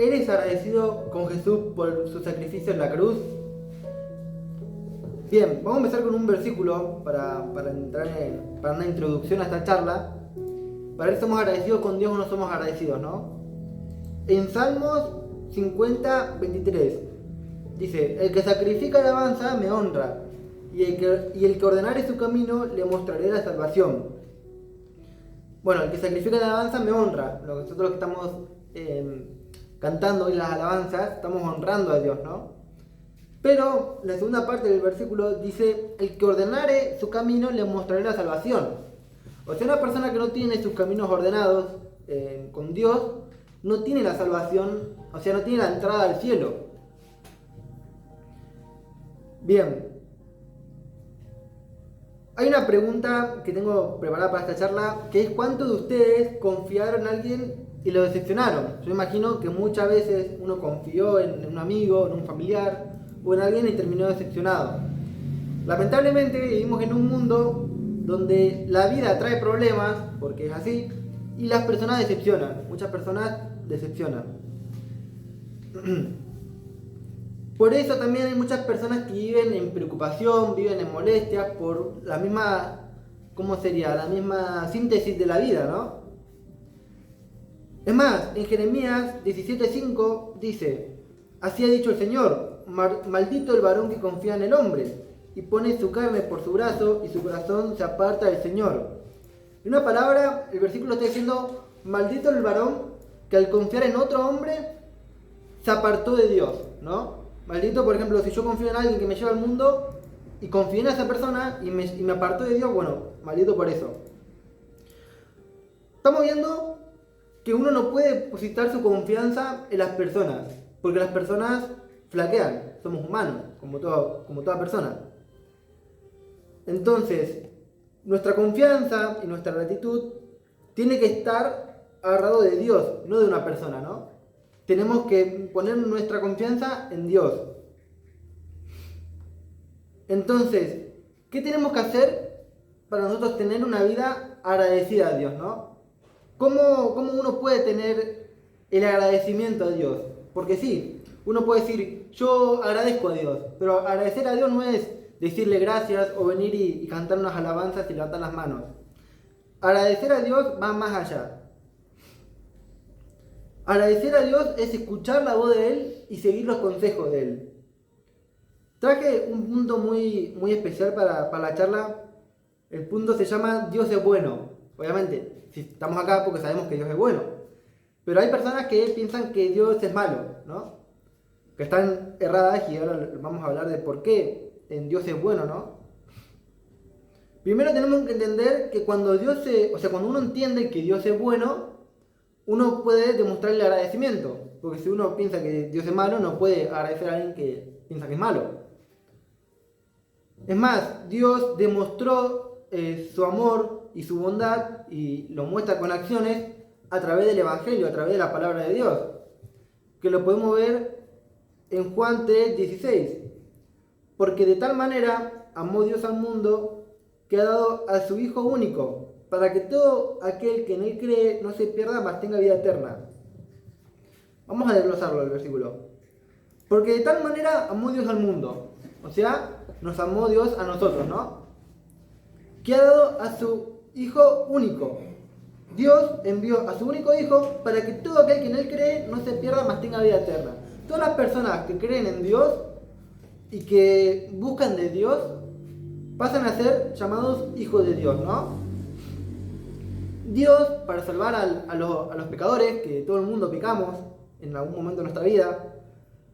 ¿eres agradecido con Jesús por su sacrificio en la cruz? Bien, vamos a empezar con un versículo para entrar para una introducción a esta charla. Para ver si somos agradecidos con Dios o no somos agradecidos, ¿no? En Salmos 50, 23 dice: el que sacrifica alabanza me honra, y el que ordenare su camino le mostraré la salvación. Bueno, el que sacrifica alabanza me honra. Nosotros que estamos cantando hoy las alabanzas, estamos honrando a Dios, ¿no? Pero la segunda parte del versículo dice: el que ordenare su camino le mostraré la salvación. O sea, una persona que no tiene sus caminos ordenados con Dios, no tiene la salvación, o sea, no tiene la entrada al cielo. Bien. Hay una pregunta que tengo preparada para esta charla, que es: ¿cuántos de ustedes confiaron en alguien y lo decepcionaron? Yo imagino que muchas veces uno confió en un amigo, en un familiar o en alguien y terminó decepcionado. Lamentablemente vivimos en un mundo donde la vida trae problemas, porque es así, y las personas decepcionan. Muchas personas decepcionan. Por eso también hay muchas personas que viven en preocupación, viven en molestias por la misma, ¿cómo sería? La misma síntesis de la vida, ¿no? Es más, en Jeremías 17:5 dice: así ha dicho el Señor, maldito el varón que confía en el hombre, y pone su carne por su brazo, y su corazón se aparta del Señor. En una palabra, el versículo está diciendo: maldito el varón que al confiar en otro hombre se apartó de Dios, ¿no? Maldito, por ejemplo, si yo confío en alguien que me lleva al mundo y confié en esa persona y me apartó de Dios, bueno, maldito por eso. Estamos viendo que uno no puede depositar su confianza en las personas, porque las personas flaquean, somos humanos, como toda persona. Entonces, nuestra confianza y nuestra gratitud tiene que estar agarrado de Dios, no de una persona, ¿no? Tenemos que poner nuestra confianza en Dios. Entonces, ¿qué tenemos que hacer para nosotros tener una vida agradecida a Dios, ¿no? ¿Cómo uno puede tener el agradecimiento a Dios? Porque sí, uno puede decir: yo agradezco a Dios, pero agradecer a Dios no es decirle gracias o venir y cantar unas alabanzas y levantar las manos. Agradecer a Dios va más allá. Agradecer a Dios es escuchar la voz de Él y seguir los consejos de Él. Traje un punto muy, muy especial para la charla. El punto se llama: Dios es bueno. Obviamente, si estamos acá porque sabemos que Dios es bueno. Pero hay personas que piensan que Dios es malo, ¿no? Que están erradas, y ahora vamos a hablar de por qué en Dios es bueno, ¿no? Primero tenemos que entender que cuando uno entiende que Dios es bueno, uno puede demostrarle agradecimiento. Porque si uno piensa que Dios es malo, no puede agradecer a alguien que piensa que es malo. Es más, Dios demostró su amor y su bondad, y lo muestra con acciones a través del Evangelio, a través de la palabra de Dios, que lo podemos ver en Juan 3:16. Porque de tal manera amó Dios al mundo que ha dado a su Hijo único, para que todo aquel que en Él cree no se pierda, mas tenga vida eterna. Vamos a desglosarlo el versículo. Porque de tal manera amó Dios al mundo, o sea, nos amó Dios a nosotros, ¿no? Que ha dado a su Hijo único. Dios envió a su único Hijo para que todo aquel que en Él cree no se pierda, mas tenga vida eterna. Todas las personas que creen en Dios y que buscan de Dios pasan a ser llamados hijos de Dios, ¿no? Dios, para salvar a los pecadores, que todo el mundo pecamos en algún momento de nuestra vida,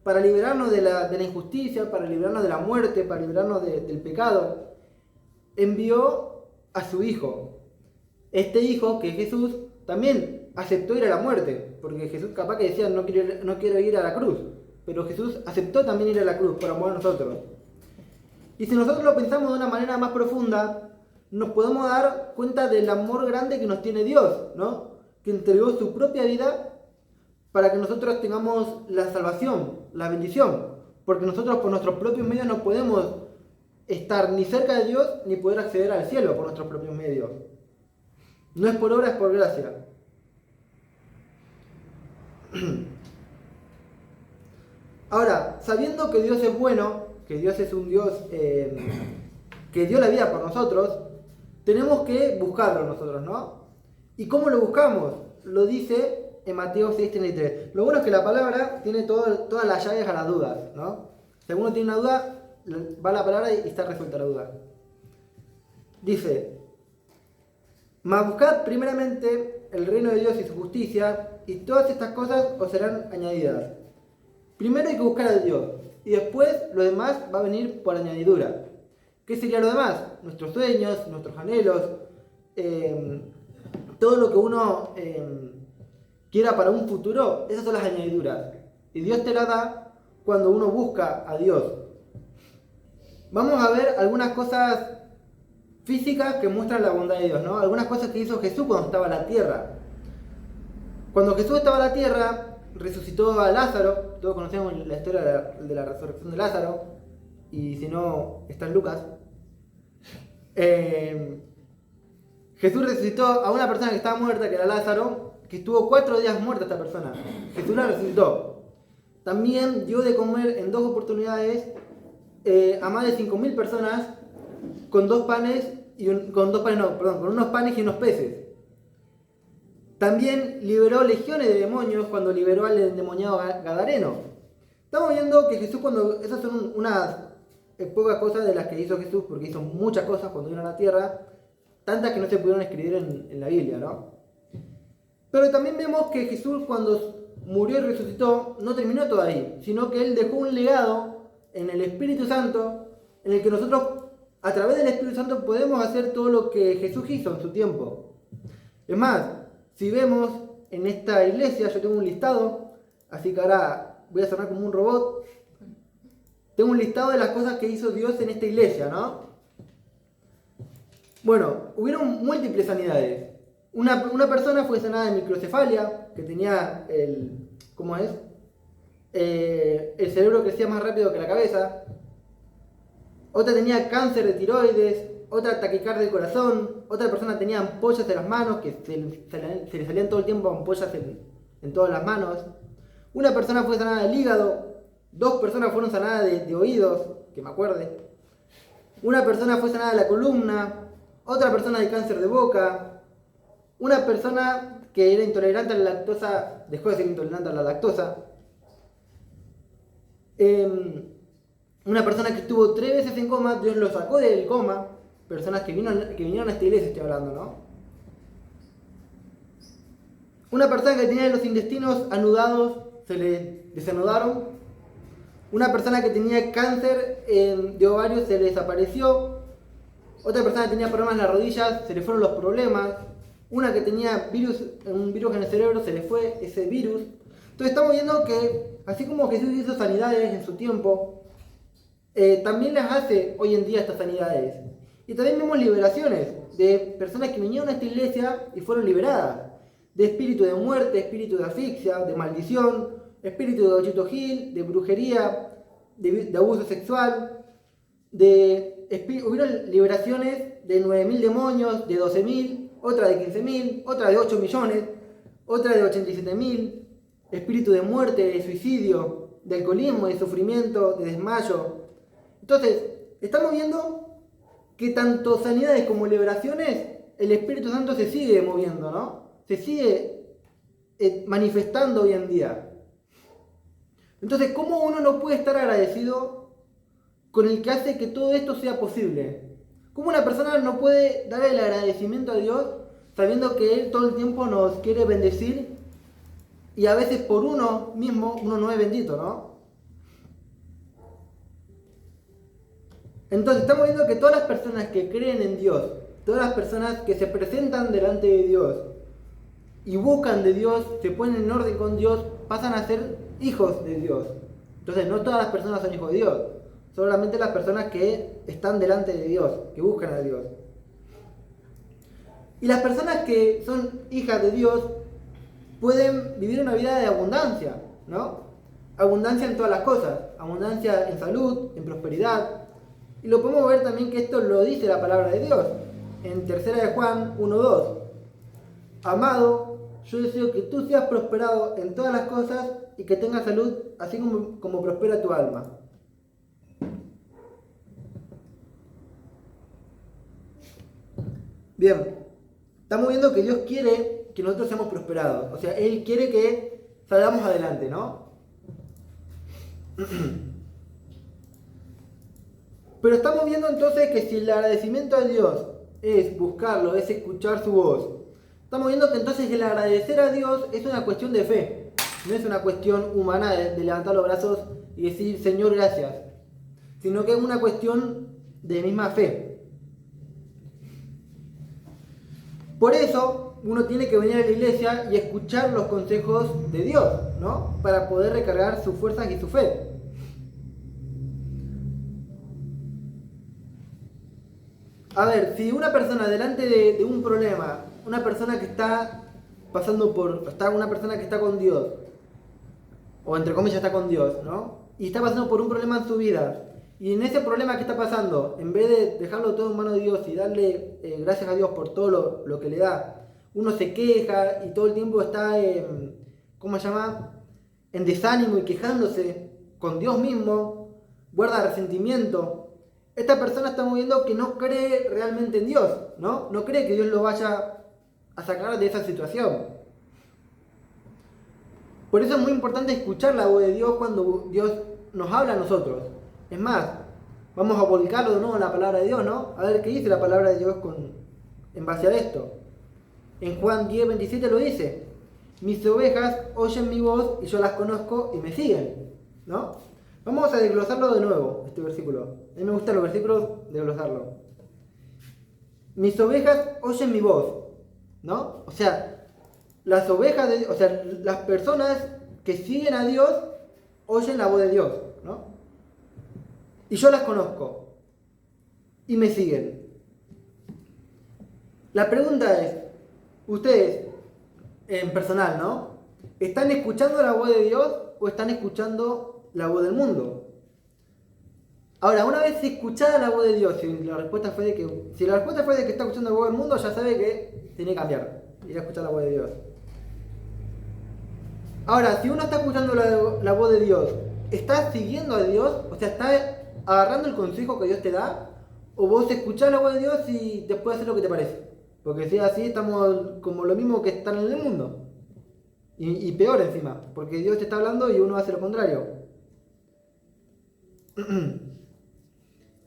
para liberarnos de la injusticia, para liberarnos de la muerte, para liberarnos del pecado, envió a su Hijo. Este Hijo, que es Jesús, también aceptó ir a la muerte, porque Jesús capaz que decía: no quiero ir a la cruz, pero Jesús aceptó también ir a la cruz por amor a nosotros. Y si nosotros lo pensamos de una manera más profunda, nos podemos dar cuenta del amor grande que nos tiene Dios, ¿no? Que entregó su propia vida para que nosotros tengamos la salvación, la bendición. Porque nosotros por nuestros propios medios no podemos estar ni cerca de Dios ni poder acceder al cielo por nuestros propios medios. No es por obra, es por gracia. Ahora, sabiendo que Dios es bueno, que Dios es un Dios que dio la vida por nosotros, tenemos que buscarlo nosotros, ¿no? ¿Y cómo lo buscamos? Lo dice en Mateo 6:33. Lo bueno es que la palabra tiene todas las llaves a las dudas, ¿no? Si alguno tiene una duda, va a la palabra y está resuelta la duda. Dice: mas buscad primeramente el reino de Dios y su justicia, y todas estas cosas os serán añadidas. Primero hay que buscar a Dios, y después lo demás va a venir por añadidura. ¿Qué sería lo demás? Nuestros sueños, nuestros anhelos, todo lo que uno quiera para un futuro, esas son las añadiduras. Y Dios te la da cuando uno busca a Dios. Vamos a ver algunas cosas físicas que muestran la bondad de Dios, ¿no? Algunas cosas que hizo Jesús cuando estaba en la tierra. Cuando Jesús estaba en la tierra, resucitó a Lázaro. Todos conocemos la historia de la resurrección de Lázaro, y si no, está en Lucas. Jesús resucitó a una persona que estaba muerta, que era Lázaro, que estuvo 4 días muerta esta persona. Jesús la resucitó. También dio de comer en 2 oportunidades a más de 5.000 personas con unos panes y unos peces. También liberó legiones de demonios cuando liberó al endemoniado Gadareno. Estamos viendo que Jesús, cuando esas son unas pocas cosas de las que hizo Jesús, porque hizo muchas cosas cuando vino a la tierra, tantas que no se pudieron escribir en la Biblia, ¿no? Pero también vemos que Jesús, cuando murió y resucitó, no terminó todo ahí, sino que Él dejó un legado en el Espíritu Santo, en el que nosotros, a través del Espíritu Santo, podemos hacer todo lo que Jesús hizo en su tiempo. Es más, si vemos en esta iglesia, yo tengo un listado, así que ahora voy a sonar como un robot. Tengo un listado de las cosas que hizo Dios en esta iglesia, ¿no? Bueno, hubieron múltiples sanidades. Una persona fue sanada de microcefalia, que tenía el cerebro crecía más rápido que la cabeza. Otra tenía cáncer de tiroides, otra taquicardia del corazón, otra persona tenía ampollas en las manos, que se le salían todo el tiempo ampollas en todas las manos. Una persona fue sanada del hígado, 2 personas fueron sanadas de oídos, que me acuerde. Una persona fue sanada de la columna, otra persona de cáncer de boca. Una persona que era intolerante a la lactosa dejó de ser intolerante a la lactosa. Una persona que estuvo 3 veces en coma, Dios lo sacó del coma. Personas que vinieron a esta iglesia, estoy hablando, ¿no? Una persona que tenía los intestinos anudados, se le desanudaron. Una persona que tenía cáncer de ovario, se le desapareció. Otra persona que tenía problemas en las rodillas, se le fueron los problemas. Una que tenía un virus en el cerebro, se le fue ese virus. Entonces estamos viendo que, así como Jesús hizo sanidades en su tiempo, también las hace hoy en día estas sanidades. Y también vemos liberaciones de personas que vinieron a esta iglesia y fueron liberadas. De espíritu de muerte, espíritu de asfixia, de maldición, espíritu de Ochito Gil, de brujería, de abuso sexual. Hubieron liberaciones de 9.000 demonios, de 12.000, otra de 15.000, otra de 8 millones, otra de 87.000. Espíritu de muerte, de suicidio, de alcoholismo, de sufrimiento, de desmayo. Entonces, estamos viendo que tanto sanidades como liberaciones, el Espíritu Santo se sigue moviendo, ¿no? Se sigue manifestando hoy en día. Entonces, ¿cómo uno no puede estar agradecido con el que hace que todo esto sea posible? ¿Cómo una persona no puede dar el agradecimiento a Dios sabiendo que Él todo el tiempo nos quiere bendecir y a veces por uno mismo uno no es bendito, ¿no? Entonces estamos viendo que todas las personas que creen en Dios, todas las personas que se presentan delante de Dios y buscan de Dios, se ponen en orden con Dios, pasan a ser hijos de Dios. Entonces no todas las personas son hijos de Dios, solamente las personas que están delante de Dios, que buscan a Dios. Y las personas que son hijas de Dios pueden vivir una vida de abundancia, ¿no? Abundancia en todas las cosas, abundancia en salud, en prosperidad. Y lo podemos ver también que esto lo dice la palabra de Dios, en 3 de Juan 1:2. Amado, yo deseo que tú seas prosperado en todas las cosas y que tengas salud, así como prospera tu alma. Bien, estamos viendo que Dios quiere que nosotros seamos prosperados. O sea, Él quiere que salgamos adelante, ¿no? Pero estamos viendo entonces que si el agradecimiento a Dios es buscarlo, es escuchar su voz, estamos viendo que entonces el agradecer a Dios es una cuestión de fe. No es una cuestión humana de levantar los brazos y decir, Señor, gracias. Sino que es una cuestión de misma fe. Por eso uno tiene que venir a la iglesia y escuchar los consejos de Dios, ¿no? Para poder recargar sus fuerzas y su fe. A ver, si una persona delante de un problema, una persona que está una persona que está con Dios, o entre comillas está con Dios, ¿no? Y está pasando por un problema en su vida, y en ese problema que está pasando, en vez de dejarlo todo en manos de Dios y darle gracias a Dios por todo lo que le da, uno se queja y todo el tiempo está, ¿cómo se llama? En desánimo y quejándose con Dios mismo, guarda resentimiento. Esta persona está viendo que no cree realmente en Dios, ¿no? No cree que Dios lo vaya a sacar de esa situación. Por eso es muy importante escuchar la voz de Dios cuando Dios nos habla a nosotros. Es más, vamos a volcarlo de nuevo en la palabra de Dios, ¿no? A ver qué dice la palabra de Dios en base a esto. En Juan 10:27 lo dice: mis ovejas oyen mi voz y yo las conozco y me siguen, ¿no? Vamos a desglosarlo de nuevo, este versículo. A mí me gustan los versículos, desglosarlo. Mis ovejas oyen mi voz, ¿no? O sea, las personas que siguen a Dios oyen la voz de Dios, ¿no? Y yo las conozco y me siguen. La pregunta es, ustedes, en personal, ¿no? ¿Están escuchando la voz de Dios o están escuchando la voz del mundo? Ahora, una vez escuchada la voz de Dios, si la respuesta fue de que está escuchando la voz del mundo, ya sabe que tiene que cambiar, ir a escuchar la voz de Dios. Ahora, si uno está escuchando la voz de Dios, ¿estás siguiendo a Dios? O sea, ¿estás agarrando el consejo que Dios te da? ¿O vos escuchás la voz de Dios y después haces lo que te parece? Porque si es así, estamos como lo mismo que están en el mundo. Y peor encima, porque Dios te está hablando y uno hace lo contrario.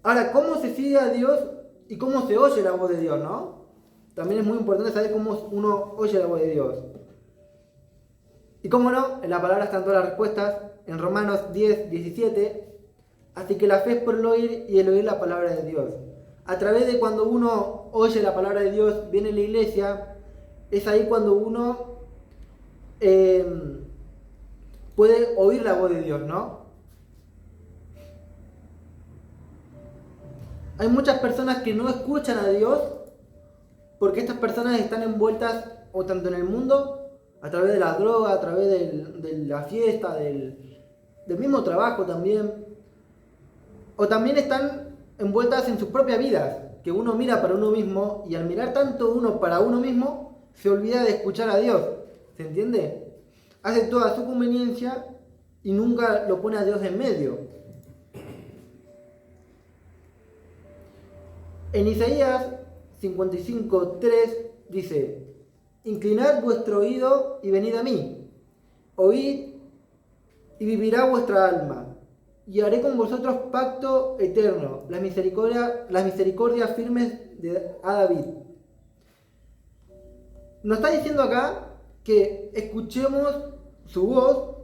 Ahora, ¿cómo se sigue a Dios y cómo se oye la voz de Dios, no? También es muy importante saber cómo uno oye la voz de Dios. Y cómo no, en la palabra están todas las respuestas, en Romanos 10:17, así que la fe es por el oír y el oír la palabra de Dios. A través de cuando uno oye la palabra de Dios, viene a la iglesia, es ahí cuando uno puede oír la voz de Dios, ¿no? Hay muchas personas que no escuchan a Dios porque estas personas están envueltas o tanto en el mundo, a través de la droga, a través de la fiesta, del mismo trabajo también, o también están envueltas en sus propias vidas, que uno mira para uno mismo y al mirar tanto uno para uno mismo se olvida de escuchar a Dios, ¿se entiende? Hace toda su conveniencia y nunca lo pone a Dios en medio. En Isaías 55:3 dice: inclinad vuestro oído y venid a mí, oíd y vivirá vuestra alma, y haré con vosotros pacto eterno, las misericordias firmes a David. Nos está diciendo acá que escuchemos su voz,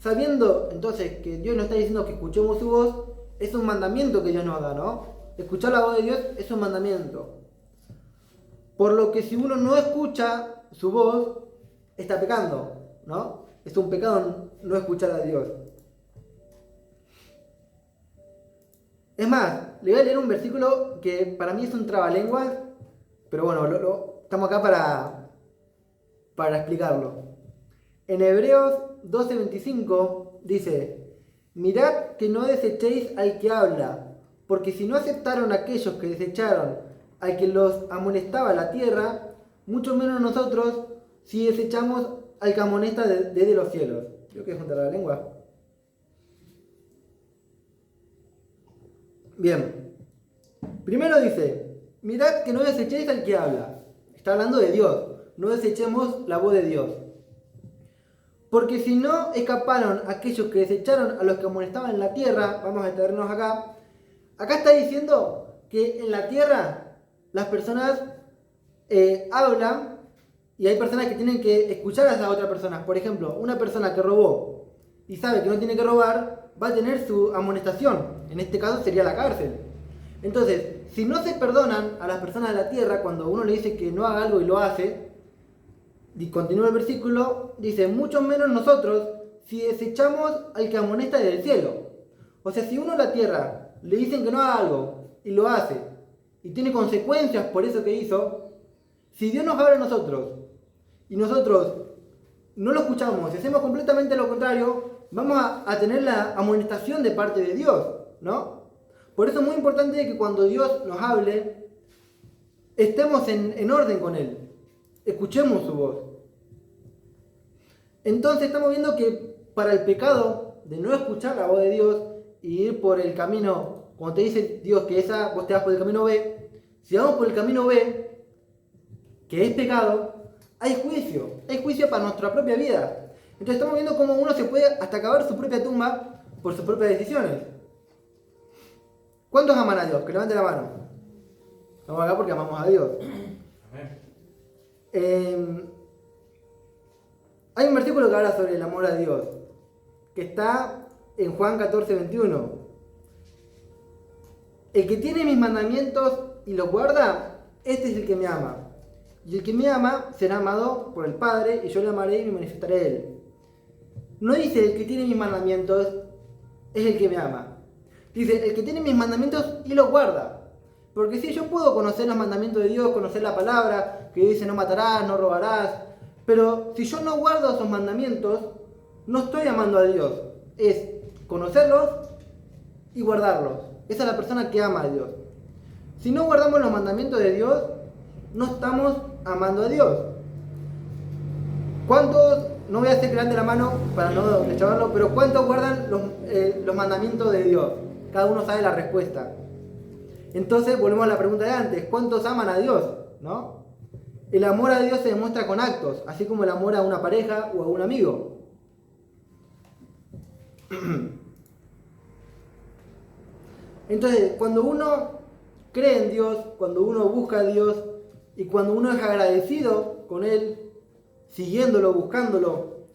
sabiendo entonces que Dios nos está diciendo que escuchemos su voz, es un mandamiento que Dios nos da, ¿no? Escuchar la voz de Dios es un mandamiento. Por lo que si uno no escucha su voz, está pecando, ¿no? Es un pecado no escuchar a Dios. Es más, le voy a leer un versículo que para mí es un trabalenguas, pero bueno, estamos acá para explicarlo. En Hebreos 12:25 dice: mirad que no desechéis al que habla, porque si no aceptaron aquellos que desecharon al que los amonestaba la tierra, mucho menos nosotros, si desechamos al que amonesta desde los cielos. Creo que es juntar la lengua. Bien. Primero dice, mirad que no desechéis al que habla. Está hablando de Dios. No desechemos la voz de Dios. Porque si no escaparon aquellos que desecharon a los que amonestaban en la tierra, vamos a detenernos acá. Acá está diciendo que en la tierra las personas hablan y hay personas que tienen que escuchar a esas otras personas. Por ejemplo, una persona que robó y sabe que no tiene que robar, va a tener su amonestación. En este caso sería la cárcel. Entonces, si no se perdonan a las personas de la tierra cuando uno le dice que no haga algo y lo hace, y continúa el versículo, dice, mucho menos nosotros si desechamos al que amonesta desde el cielo. O sea, si uno en la tierra le dicen que no haga algo y lo hace, y tiene consecuencias por eso que hizo, si Dios nos habla a nosotros, y nosotros no lo escuchamos, y hacemos completamente lo contrario, vamos a tener la amonestación de parte de Dios, ¿no? Por eso es muy importante que cuando Dios nos hable, estemos en orden con Él. Escuchemos su voz. Entonces estamos viendo que para el pecado de no escuchar la voz de Dios y ir por el camino, cuando te dice Dios que vos te vas por el camino B, si vamos por el camino B, que es pecado, hay juicio para nuestra propia vida. Entonces estamos viendo cómo uno se puede hasta acabar su propia tumba por sus propias decisiones. ¿Cuántos aman a Dios? Que levanten la mano. Estamos acá porque amamos a Dios. Hay un versículo que habla sobre el amor a Dios, que está en Juan 14:21. El que tiene mis mandamientos y los guarda, este es el que me ama. Y el que me ama será amado por el Padre, y yo le amaré y me manifestaré a él. No dice el que tiene mis mandamientos es el que me ama. Dice el que tiene mis mandamientos y los guarda. Porque si yo puedo conocer los mandamientos de Dios, conocer la palabra que dice no matarás, no robarás, pero si yo no guardo esos mandamientos, no estoy amando a Dios. Es conocerlos y guardarlos. Esa es la persona que ama a Dios. Si no guardamos los mandamientos de Dios, no estamos amando a Dios. ¿Cuántos, no voy a hacer que levante la mano para no deschavarlo, pero cuántos guardan los mandamientos de Dios? Cada uno sabe la respuesta. Entonces volvemos a la pregunta de antes, ¿cuántos aman a Dios? ¿No? El amor a Dios se demuestra con actos, así como el amor a una pareja o a un amigo. Entonces, cuando uno cree en Dios, cuando uno busca a Dios y cuando uno es agradecido con Él, siguiéndolo, buscándolo,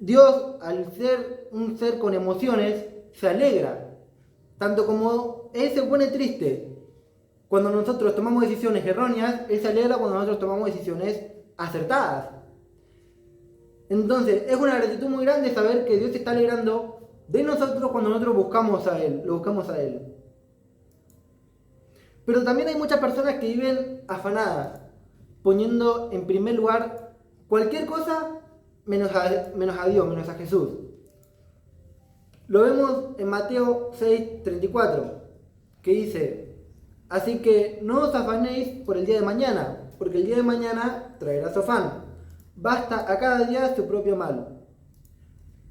Dios, al ser un ser con emociones, se alegra. Tanto como Él se pone triste cuando nosotros tomamos decisiones erróneas, Él se alegra cuando nosotros tomamos decisiones acertadas. Entonces, es una gratitud muy grande saber que Dios se está alegrando de nosotros cuando nosotros buscamos a Él, lo buscamos a Él. Pero también hay muchas personas que viven afanadas, poniendo en primer lugar cualquier cosa menos a Dios, menos a Jesús. Lo vemos en Mateo 6:34, que dice, así que no os afanéis por el día de mañana, porque el día de mañana traerá su afán. Basta a cada día su propio mal.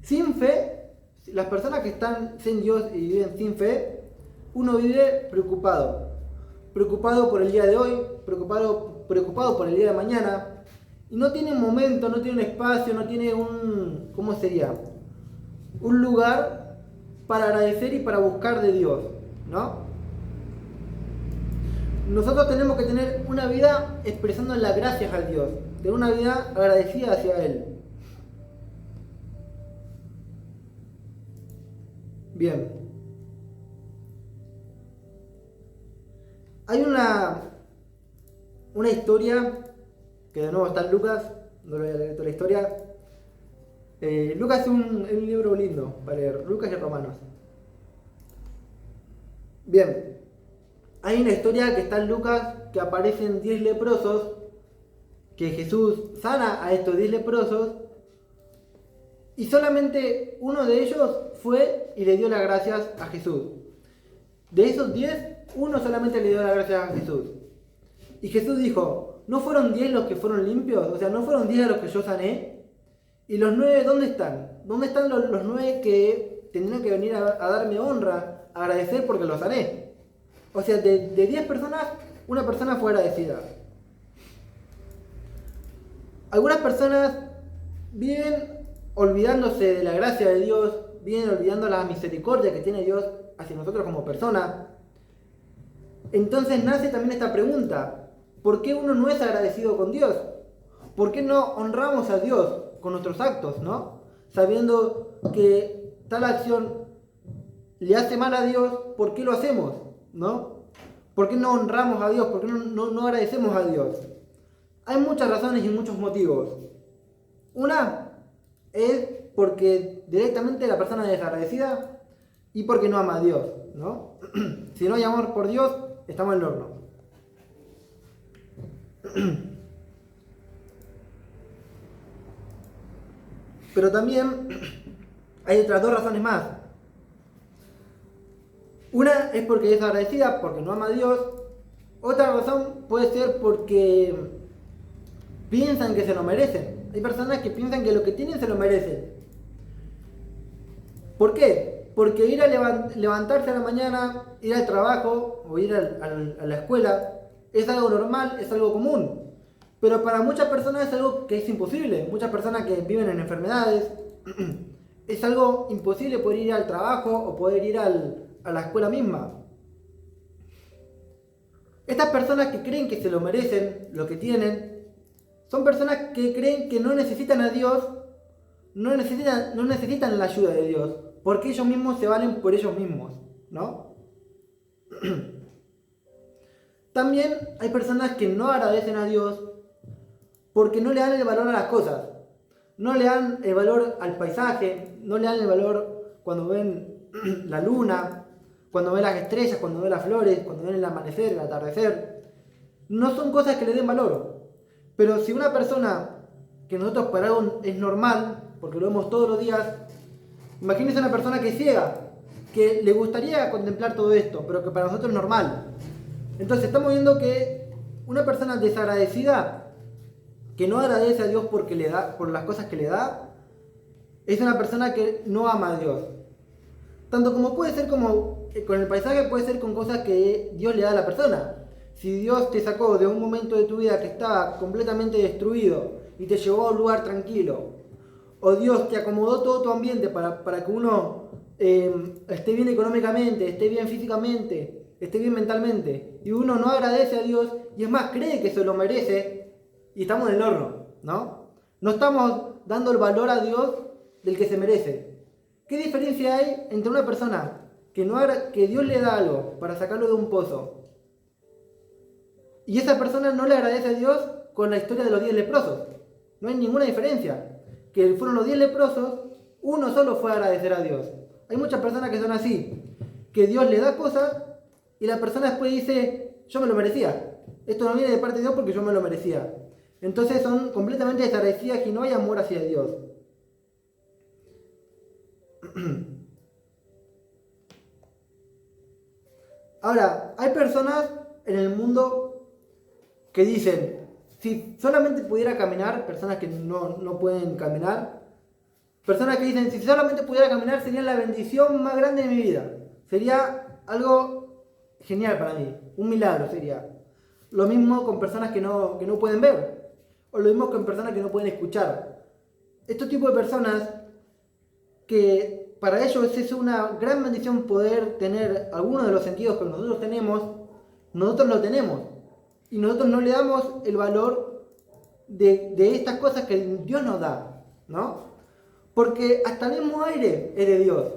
Sin fe, las personas que están sin Dios y viven sin fe, uno vive preocupado por el día de hoy, preocupado por el día de mañana, y no tiene un momento, no tiene un espacio, no tiene un lugar para agradecer y para buscar de Dios, ¿no? Nosotros tenemos que tener una vida expresando las gracias a Dios, tener una vida agradecida hacia Él. Bien. Hay una historia que de nuevo está en Lucas, no lo voy a leer toda la historia. Lucas es un libro lindo para leer, Lucas y Romanos. Bien, hay una historia que está en Lucas que aparecen 10 leprosos, que Jesús sana a estos 10 leprosos y solamente uno de ellos fue y le dio las gracias a Jesús. De esos 10, uno solamente le dio las gracias a Jesús. Y Jesús dijo, ¿no fueron 10 los que fueron limpios? O sea, ¿no fueron 10 a los que yo sané? ¿Y los 9 dónde están? ¿Dónde están los 9 que tendrían que venir a darme honra, a agradecer porque los sané? O sea, de 10 personas, una persona fue agradecida. Algunas personas viven olvidándose de la gracia de Dios, viven olvidando la misericordia que tiene Dios hacia nosotros como personas. Entonces nace también esta pregunta: ¿por qué uno no es agradecido con Dios? ¿Por qué no honramos a Dios con nuestros actos, ¿no? Sabiendo que tal acción le hace mal a Dios, ¿por qué lo hacemos, no? ¿Por qué no honramos a Dios? ¿Por qué no agradecemos a Dios? Hay muchas razones y muchos motivos. Una es porque directamente la persona es desagradecida y porque no ama a Dios, ¿no? Si no hay amor por Dios, estamos en el horno. Pero también hay otras dos razones más. Una es porque es agradecida, porque no ama a Dios. Otra razón puede ser porque piensan que se lo merecen. Hay personas que piensan que lo que tienen se lo merecen. ¿Por qué? Porque ir a levantarse a la mañana, ir al trabajo o ir a la escuela es algo normal, es algo común. Pero para muchas personas es algo que es imposible. Muchas personas que viven en enfermedades, es algo imposible poder ir al trabajo o poder ir a la escuela misma. Estas personas que creen que se lo merecen, lo que tienen, son personas que creen que no necesitan a Dios, no necesitan la ayuda de Dios, porque ellos mismos se valen por ellos mismos, ¿no? También hay personas que no agradecen a Dios porque no le dan el valor a las cosas, no le dan el valor al paisaje, no le dan el valor cuando ven la luna, cuando ven las estrellas, cuando ven las flores, cuando ven el amanecer, el atardecer. No son cosas que le den valor. Pero si una persona que nosotros para algo es normal, porque lo vemos todos los días, imagínense una persona que es ciega, que le gustaría contemplar todo esto, pero que para nosotros es normal. Entonces estamos viendo que una persona desagradecida, que no agradece a Dios porque le da, por las cosas que le da, es una persona que no ama a Dios. Tanto como puede ser como con el paisaje, puede ser con cosas que Dios le da a la persona. Si Dios te sacó de un momento de tu vida que estaba completamente destruido y te llevó a un lugar tranquilo, o Dios te acomodó todo tu ambiente para que uno esté bien económicamente, esté bien físicamente, esté bien mentalmente, y uno no agradece a Dios y es más, cree que se lo merece, y estamos en el horno, ¿no? No estamos dando el valor a Dios del que se merece. ¿Qué diferencia hay entre una persona que Dios le da algo para sacarlo de un pozo y esa persona no le agradece a Dios con la historia de los 10 leprosos? No hay ninguna diferencia. Que fueron los 10 leprosos, uno solo fue a agradecer a Dios. Hay muchas personas que son así, que Dios le da cosas y la persona después dice: yo me lo merecía. Esto no viene de parte de Dios porque yo me lo merecía. Entonces son completamente desagradecidas y no hay amor hacia Dios. Ahora, hay personas en el mundo que dicen: si solamente pudiera caminar, personas que no pueden caminar, personas que dicen: si solamente pudiera caminar sería la bendición más grande de mi vida, sería algo genial para mí, un milagro sería. Lo mismo con personas que no pueden ver, o lo mismo con personas que no pueden escuchar. Estos tipos de personas que para ellos es una gran bendición poder tener algunos de los sentidos que nosotros tenemos, nosotros lo tenemos. Y nosotros no le damos el valor de estas cosas que Dios nos da, ¿no? Porque hasta el mismo aire es de Dios.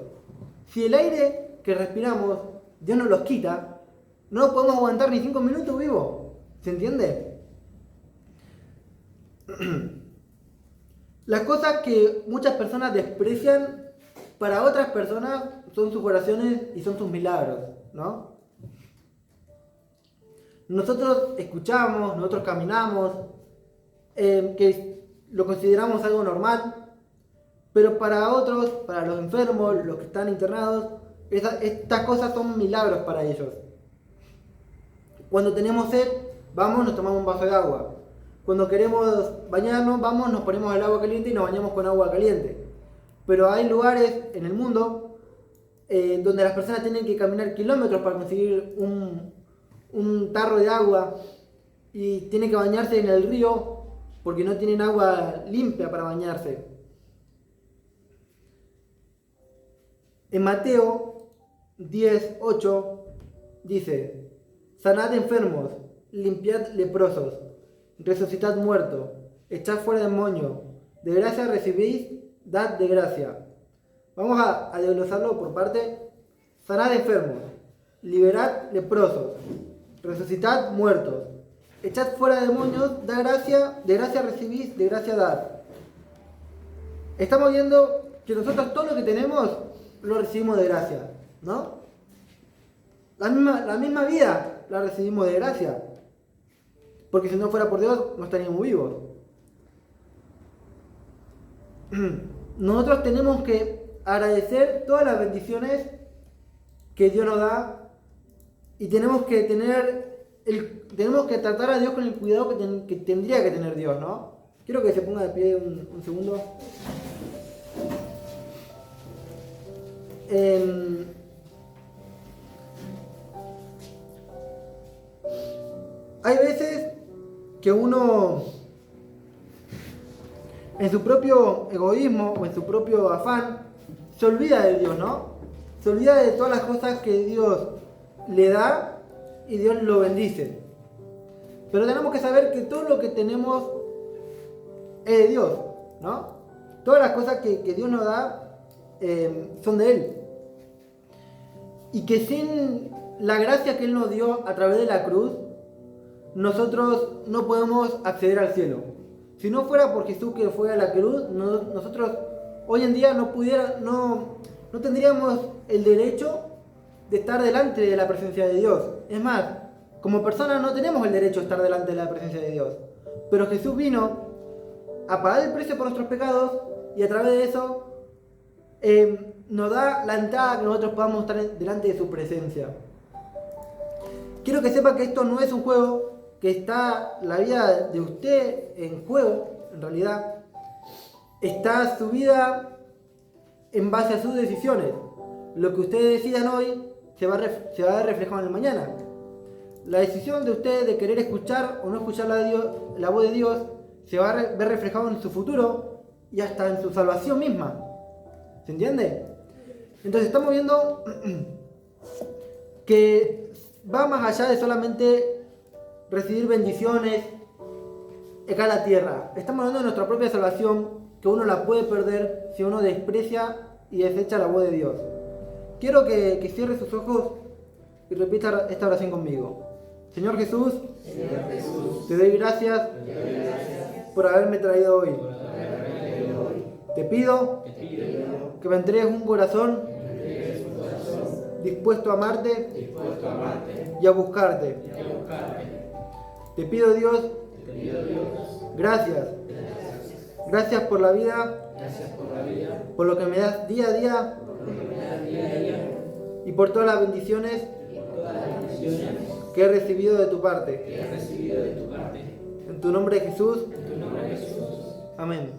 Si el aire que respiramos, Dios nos los quita, no podemos aguantar ni 5 minutos vivos. ¿Se entiende? Las cosas que muchas personas desprecian, para otras personas son sus oraciones y son sus milagros, ¿no? Nosotros escuchamos, nosotros caminamos, que lo consideramos algo normal, pero para otros, para los enfermos, los que están internados, estas cosas son milagros para ellos. Cuando tenemos sed, vamos, nos tomamos un vaso de agua. cuando queremos bañarnos, vamos, nos ponemos el agua caliente y nos bañamos con agua caliente. Pero hay lugares en el mundo donde las personas tienen que caminar kilómetros para conseguir un tarro de agua y tienen que bañarse en el río porque no tienen agua limpia para bañarse. En Mateo 10:8 dice: sanad enfermos, limpiad leprosos, resucitad muertos, echad fuera demonios, de gracia recibís, dad de gracia. Vamos a desglosarlo por parte. Sanad enfermos, liberad leprosos, resucitad muertos, echad fuera demonios, da gracia, de gracia recibís, de gracia dad. Estamos viendo que nosotros todo lo que tenemos lo recibimos de gracia, ¿no? La misma vida la recibimos de gracia, porque si no fuera por Dios no estaríamos vivos. Nosotros tenemos que agradecer todas las bendiciones que Dios nos da y tenemos que tratar a Dios con el cuidado que tendría que tener Dios, ¿no? Quiero que se ponga de pie un segundo. Hay veces que uno, en su propio egoísmo o en su propio afán, se olvida de Dios, ¿no? Se olvida de todas las cosas que Dios le da y Dios lo bendice. Pero tenemos que saber que todo lo que tenemos es de Dios, ¿no? Todas las cosas que Dios nos da son de Él. Y que sin la gracia que Él nos dio a través de la cruz, nosotros no podemos acceder al cielo. Si no fuera por Jesús que fue a la cruz, nosotros hoy en día no tendríamos el derecho de estar delante de la presencia de Dios. Es más, como personas no tenemos el derecho de estar delante de la presencia de Dios. Pero Jesús vino a pagar el precio por nuestros pecados y a través de eso nos da la entrada que nosotros podamos estar delante de su presencia. Quiero que sepa que esto no es un juego, que está la vida de usted en juego, en realidad. Está su vida en base a sus decisiones. Lo que ustedes decidan hoy se va a ver reflejado en el mañana. La decisión de ustedes de querer escuchar o no escuchar la voz de Dios se va a ver reflejado en su futuro y hasta en su salvación misma. ¿Se entiende? Entonces estamos viendo que va más allá de solamente recibir bendiciones acá en la tierra. Estamos hablando de nuestra propia salvación, que uno la puede perder si uno desprecia y desecha la voz de Dios. Quiero que cierre sus ojos y repita esta oración conmigo. Señor Jesús, te doy gracias por haberme traído hoy. Te pido que me entregues un corazón dispuesto a amarte y a buscarte. Te pido, Dios, gracias. Gracias por la vida, por lo que me das día a día y por todas las bendiciones que he recibido de tu parte. En tu nombre, Jesús. Amén.